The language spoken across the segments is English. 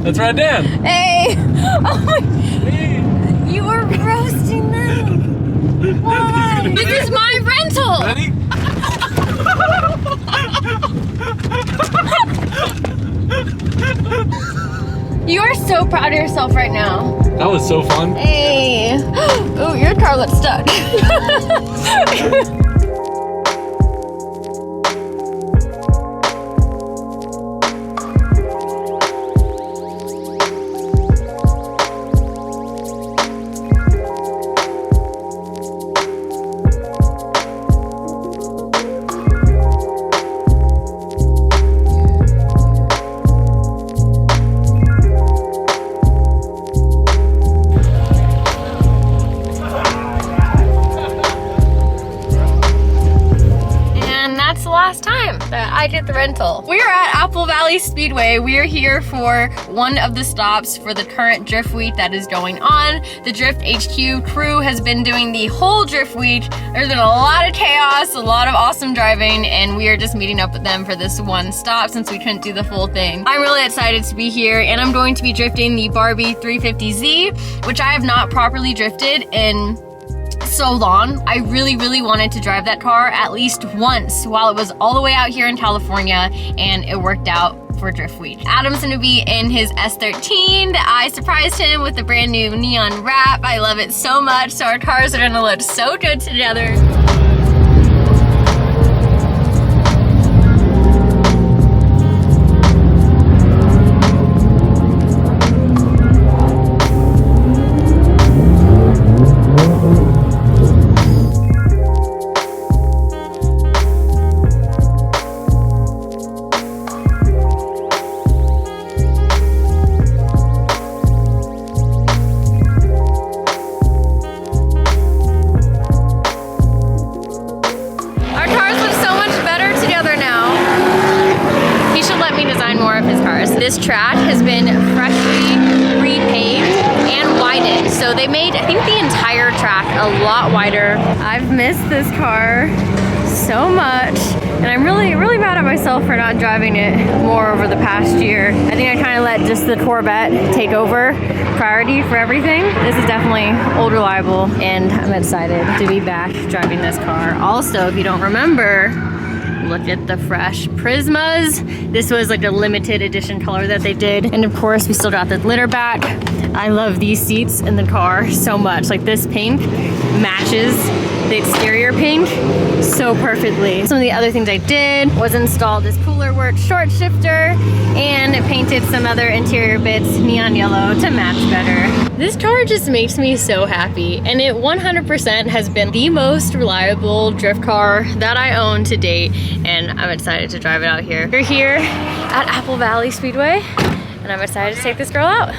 That's right, Dan. Hey! Oh my... You were roasting them! Why? This is my rental! Ready? You are so proud of yourself right now. That was so fun. Hey! Oh, your car looks stuck. Last time that I did the rental. We're at Apple Valley Speedway. We're here for one of the stops for the current Drift Week that is going on. The Drift HQ crew has been doing the whole Drift Week. There's been a lot of chaos, a lot of awesome driving, and we are just meeting up with them for this one stop since we couldn't do the full thing. I'm really excited to be here, and I'm going to be drifting the Barbie 350Z, which I have not properly drifted in so long. I really wanted to drive that car at least once while it was all the way out here in California, and it worked out for Drift Week. Adam's gonna be in his S13 that I surprised him with the brand new neon wrap. I love it so much, so our cars are gonna look so good together. This track has been freshly repaved and widened. So they made, I think, the entire track a lot wider. I've missed this car so much, and I'm really mad at myself for not driving it more over the past year. I think I kind of let just the Corvette take over priority for everything. This is definitely old reliable, and I'm excited to be back driving this car. Also, if you don't remember, look at the fresh Prismas. This was like a limited edition color that they did. And of course, we still got the glitter back. I love these seats in the car so much. Like this pink matches the exterior pink so perfectly. Some of the other things I did was install this cooler work short shifter and painted some other interior bits neon yellow to match better. This car just makes me so happy, and it 100% has been the most reliable drift car that I own to date, and I'm excited to drive it out here. We're here at Apple Valley Speedway, and I'm excited to take this girl out.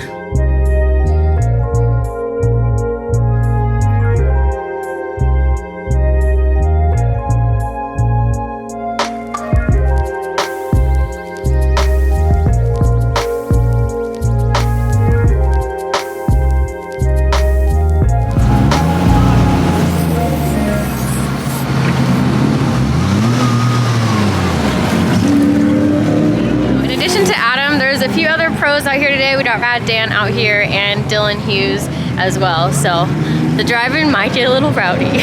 A few other pros out here today. We got Rad Dan out here and Dylan Hughes as well. So the driving might get a little rowdy.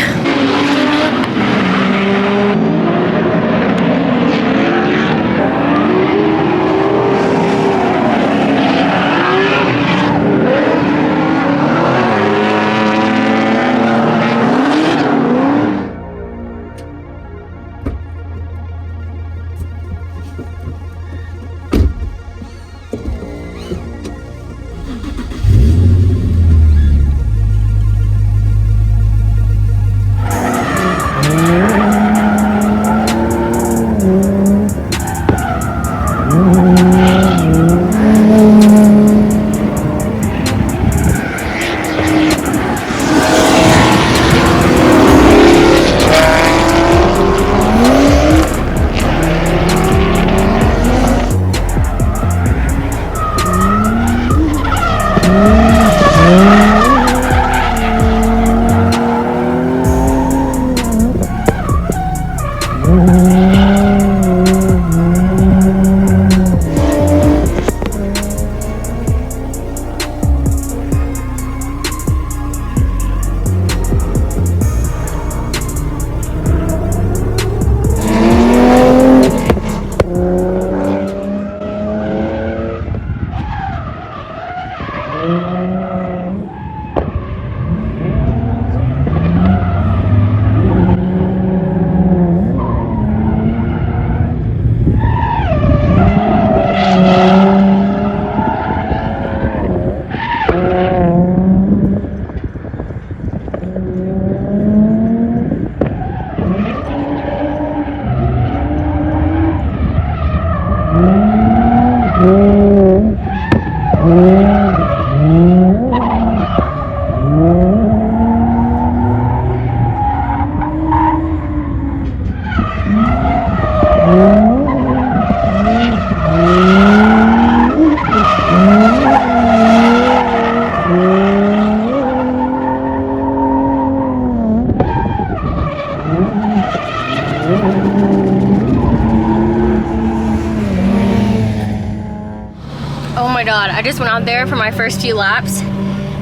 Oh my god, I just went out there for my first few laps.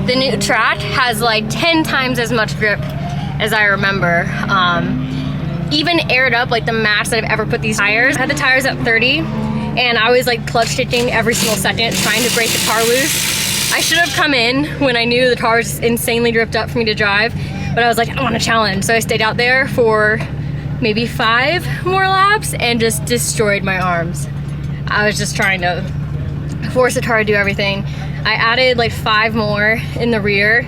The new track has like 10 times as much grip as I remember. Even aired up like the max that I've ever put these tires. I had the tires at 30 and I was like clutch shifting every single second trying to break the car loose. I should have come in when I knew the car was insanely dripped up for me to drive, but I was like, I want a challenge. So I stayed out there for maybe 5 more laps and just destroyed my arms. I was just trying to force the car to do everything. I added like 5 more in the rear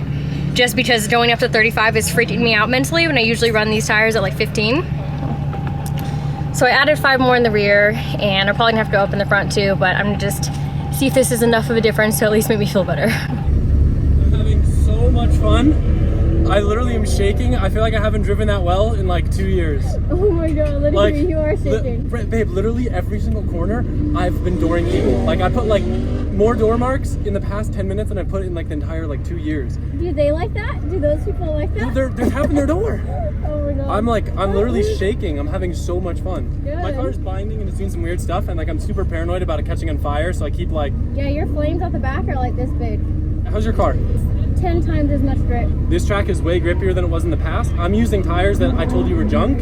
just because going up to 35 is freaking me out mentally when I usually run these tires at like 15. So I added 5 more in the rear and I'm probably gonna have to go up in the front too, but I'm gonna just see if this is enough of a difference to at least make me feel better. I'm having so much fun. I literally am shaking. I feel like I haven't driven that well in like 2 years. Oh my god, literally, like, you are shaking. Babe, literally every single corner I've been dooring evil. Like I put like more door marks in the past 10 minutes than I put in like the entire like 2 years. Do they like that? Do those people like that? They're tapping their door. Oh my god. I'm literally shaking. I'm having so much fun. Good. My car's binding and it's doing some weird stuff and like I'm super paranoid about it catching on fire, so I keep like... Yeah, your flames out the back are like this big. How's your car? 10 times as much grip. This track is way grippier than it was in the past. I'm using tires that I told you were junk.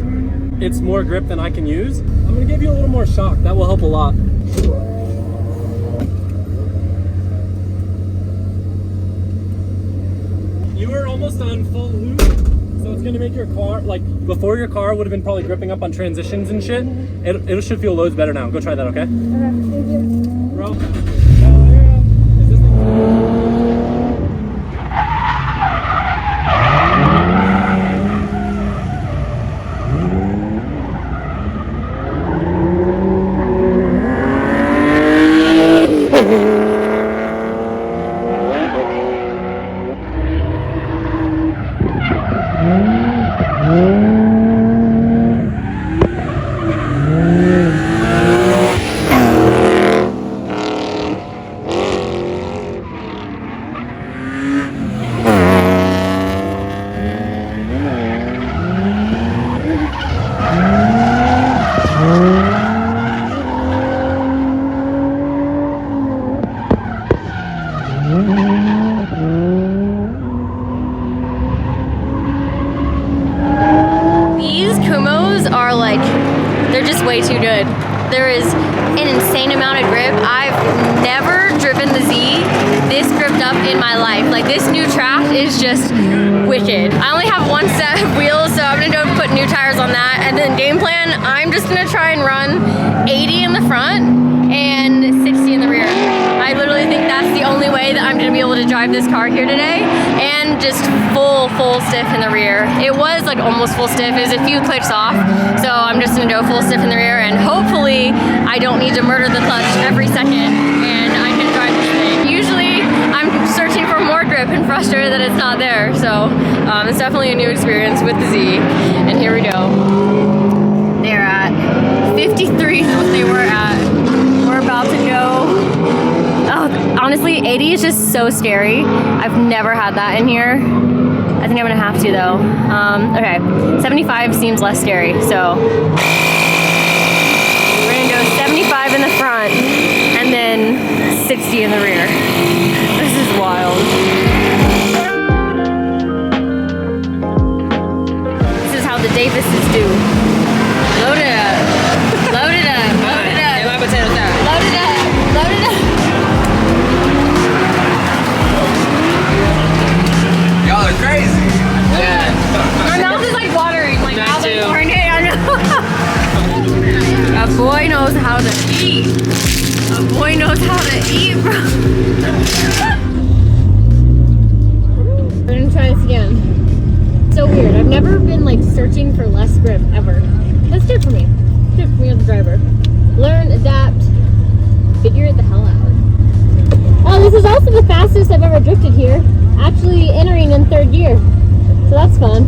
It's more grip than I can use. I'm gonna give you a little more shock. That will help a lot. You are almost on full loop, so it's gonna make your car, like before your car would have been probably gripping up on transitions and shit. It should feel loads better now. Go try that, okay? Okay, thank you. Bro. They're just way too good. There is an insane amount of grip. I've never driven the Z this gripped up in my life. Like, this new track is just wicked. I only have 1 set of wheels, so I'm gonna go put new tires on that. And then game plan, I'm just gonna try and run 80 in the front and 60 in the rear. I literally think that's the only way that I'm gonna be able to drive this car here today, and just full stiff in the rear. It was like almost full stiff. It was a few clicks off, so I'm just gonna go full stiff in the rear, and hopefully I don't need to murder the clutch every second and I can drive this thing. Usually I'm searching for more grip and frustrated that it's not there, so it's definitely a new experience with the Z, and here we go. They're at 53 is what they were at. We're about to go. Oh, honestly, 80 is just so scary. I've never had that in here. I think I'm gonna have to though. Okay, 75 seems less scary, so we're gonna go 75 in the front and then 60 in the rear. This is wild. This is how the Davises do. Load it up. Load it up. Load it up. Load it up. Load it up. Y'all are crazy. Yeah. My mouth is like watering. My mouth is watering. I know. A boy knows how to eat. A boy knows how to eat, bro. We're gonna try this again. So weird. I've never been like searching for less grip ever. That's good for me. Good for me as a driver. Learn, adapt, figure it the hell out. Oh, this is also the fastest I've ever drifted here. Actually entering in 3rd year. So that's fun.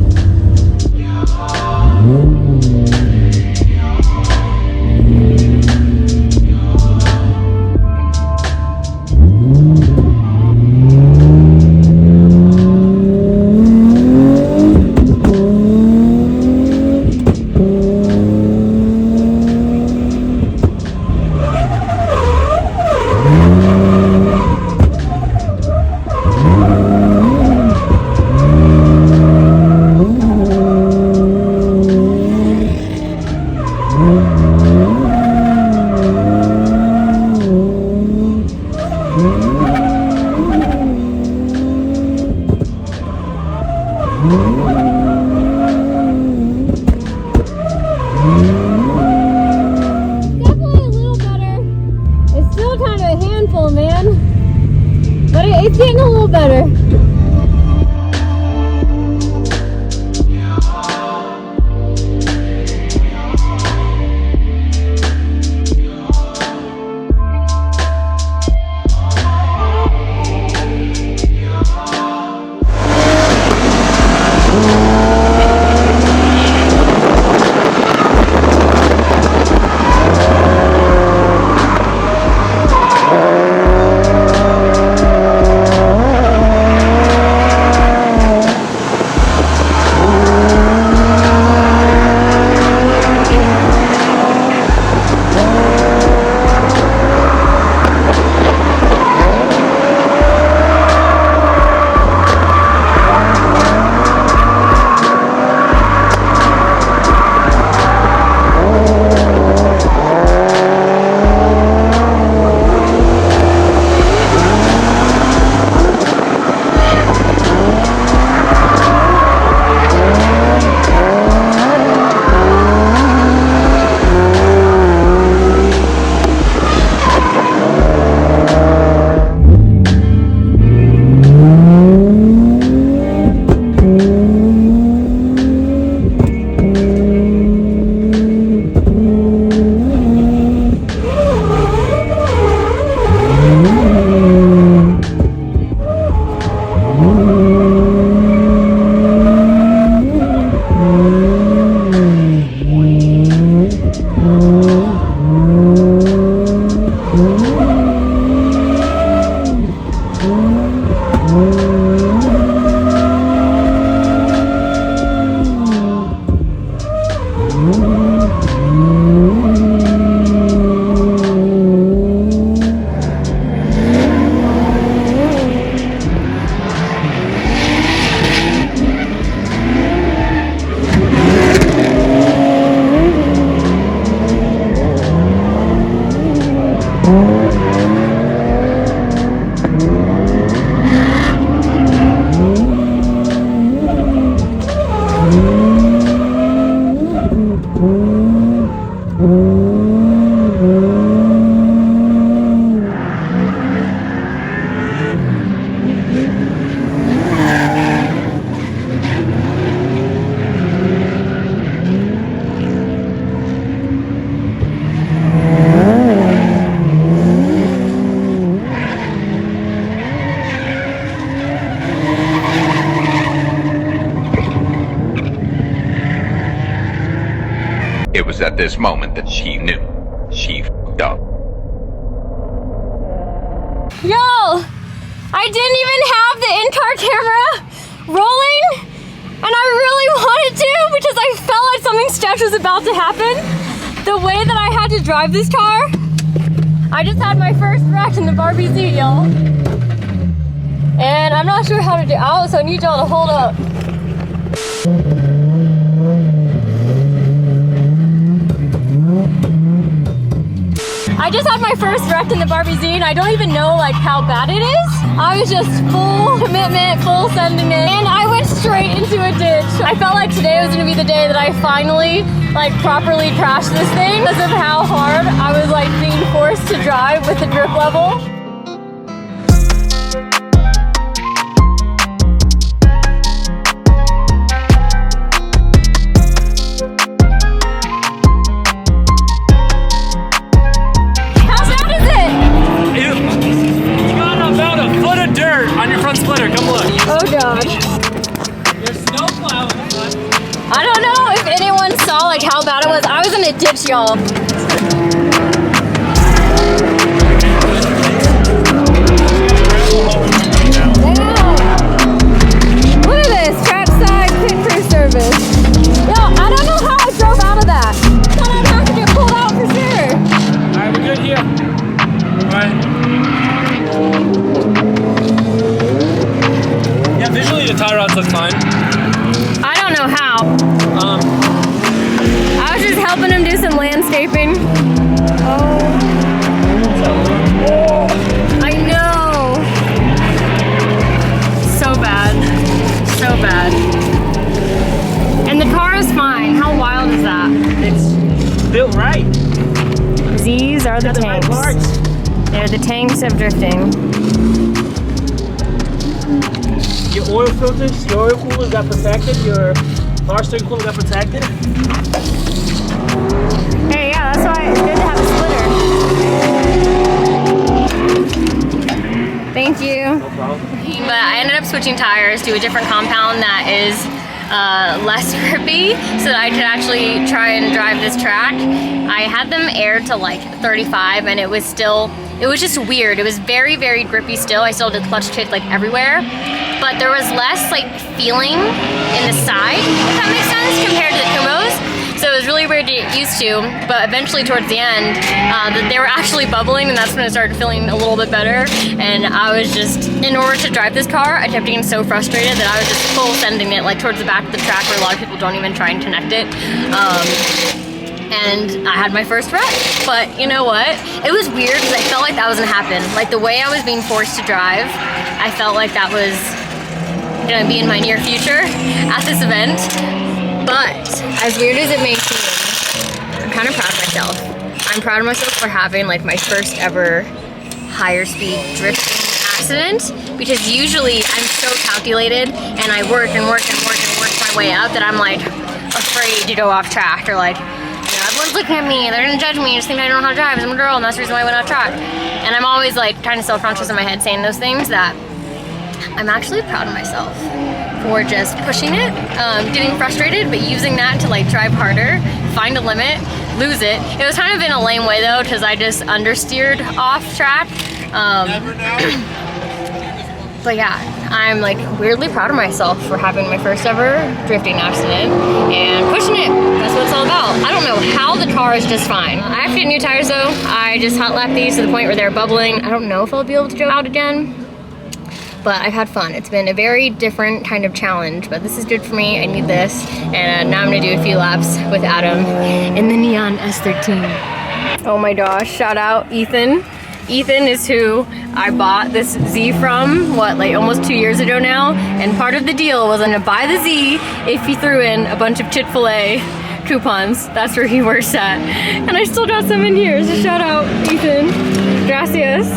Definitely a little better. It's still kind of a handful, man. But it's getting a little better. It was at this moment that she knew she f***ed up. Yo! I didn't even have the in-car camera rolling, and I really wanted to because I felt like something sketch was about to happen. The way that I had to drive this car, I just had my first wreck in the Barbie Z, y'all. And I'm not sure how to do out, so I need y'all to hold up. I just had my first wreck in the Barbie Z, and I don't even know like how bad it is. I was just full commitment, full sending it, and I went straight into a ditch. I felt like today was gonna be the day that I finally like properly crashed this thing because of how hard I was like being forced to drive with the grip level. Oh god. There's snow plow in front. I don't know if anyone saw like how bad it was. I was in a ditch, y'all. Look at this, trackside pit crew service. Yo, I don't know how I drove out of that. I thought I'd have to get pulled out for sure. Alright, we're good here. Alright. Yeah, visually the tie rods look fine. I don't know how. I was just helping him do some land These are the tanks. They're the tanks of drifting. Your oil filters, your oil coolers got protected, your power steering cooler got protected. Hey, yeah, that's why it's good to have a splitter. Thank you. No problem. But I ended up switching tires to a different compound that is less grippy so that I could actually try and drive this track. I had them aired to like 35 and it was just weird. It was very, very grippy still. I still did clutch kick like everywhere, but there was less like feeling in the side, if that makes sense, compared to the Kumos. So it was really weird to get used to, but eventually towards the end, they were actually bubbling and that's when it started feeling a little bit better. And I was just, in order to drive this car, I kept getting so frustrated that I was just full sending it like towards the back of the track where a lot of people don't even try and connect it. And I had my first wreck. But you know what? It was weird because I felt like that was gonna happen. Like the way I was being forced to drive, I felt like that was gonna be in my near future at this event. But as weird as it may seem, I'm kind of proud of myself. I'm proud of myself for having like my first ever higher speed drifting accident, because usually I'm so calculated and I work and work and work and work my way up that I'm like afraid to go off track, or like, you know, everyone's looking at me, they're gonna judge me, just think I don't know how to drive because I'm a girl and that's the reason why I went off track. And I'm always like kind of self-conscious in my head saying those things, that I'm actually proud of myself for just pushing it, getting frustrated, but using that to like drive harder, find a limit, lose it. It was kind of in a lame way though, because I just understeered off track. But yeah, I'm like weirdly proud of myself for having my first ever drifting accident and pushing it. That's what it's all about. I don't know how the car is just fine. I have to get new tires though. I just hot lapped these to the point where they're bubbling. I don't know if I'll be able to go out again, but I've had fun. It's been a very different kind of challenge, but this is good for me. I need this. And now I'm gonna do a few laps with Adam in the Neon S13. Oh my gosh, shout out Ethan. Ethan is who I bought this Z from, what, like almost 2 years ago now? And part of the deal was I'm gonna buy the Z if he threw in a bunch of Chick-fil-A coupons. That's where he works at. And I still got some in here, so shout out Ethan. Gracias.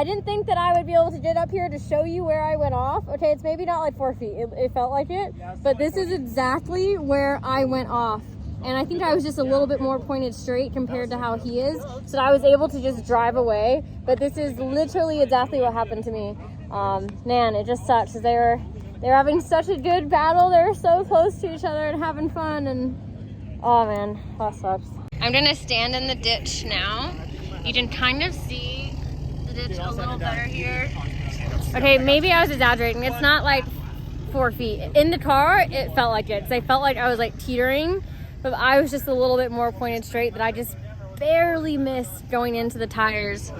didn't think that I would be able to get up here to show you where I went off. Okay, it's maybe not like 4 feet. It felt like it, but this is exactly where I went off. And I think I was just a little bit more pointed straight compared to how he is. So I was able to just drive away. But this is literally exactly what happened to me. Man, it just sucks. They're having such a good battle. They're so close to each other and having fun. And oh man, that sucks. I'm gonna stand in the ditch now. You can kind of see the ditch a little better here. Okay, maybe I was exaggerating. It's not like 4 feet. In the car, it felt like it. 'Cause I felt like I was like teetering. But I was just a little bit more pointed straight that I just barely missed going into the tires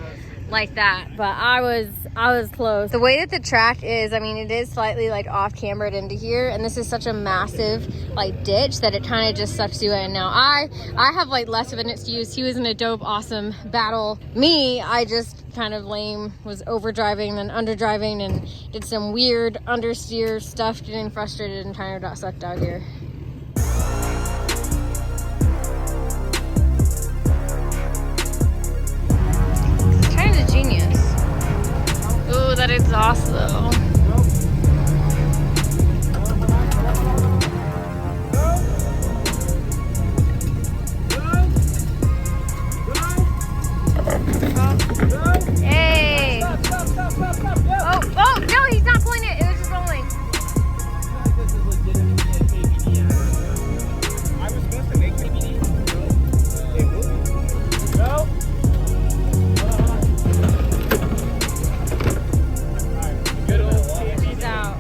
like that. But I was close. The way that the track is, I mean, it is slightly like off cambered into here, and this is such a massive like ditch that it kind of just sucks you in. Now I have like less of an excuse. He was in a dope, awesome battle. Me, I just kind of lame, was overdriving then underdriving and did some weird understeer stuff, getting frustrated and kind of got sucked out here. Genius. Ooh, that exhaust though. Hey! Oh, no, he's not pulling it. It was just rolling. I was supposed to make PBD. No. Peace out.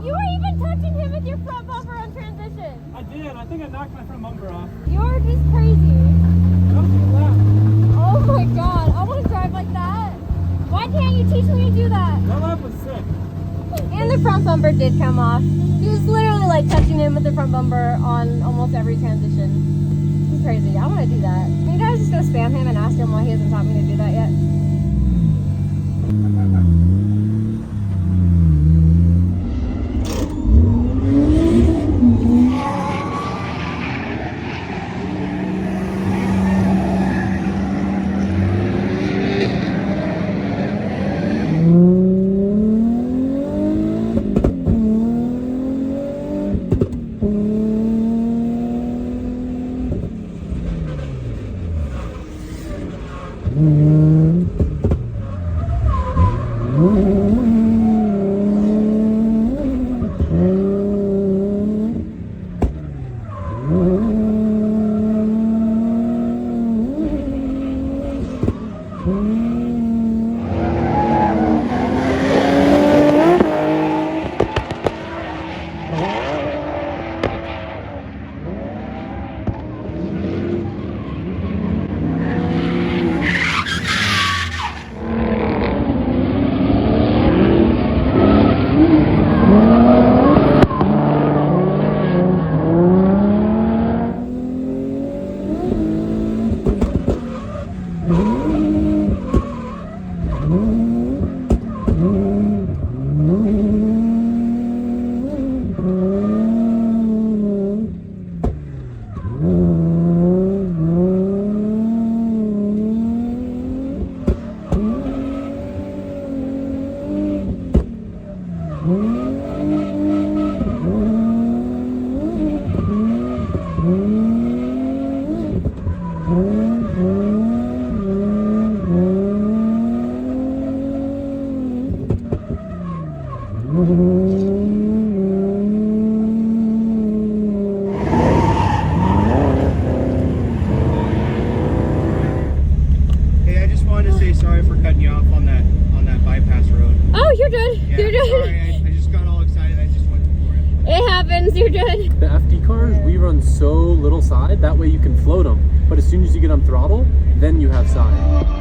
You were even touching him with your front bumper on transition. I did. I think I knocked my front bumper off. You're just crazy. Oh my god, I want to drive like that. Why can't you teach me to do that? That lap was sick. And the front bumper did come off. He was literally like touching him with the front bumper on almost every transition. It's crazy. I want to do that. Can you guys just go spam him and ask him why he hasn't taught me to do that yet? Hey, I just wanted to say sorry for cutting you off on that bypass road. Oh, you're good. Yeah, You're good. sorry, I just got all excited. I just went for it. It happens. You're good. The FD cars, we run so little side, that way you can float them. But as soon as you get on throttle, then you have side.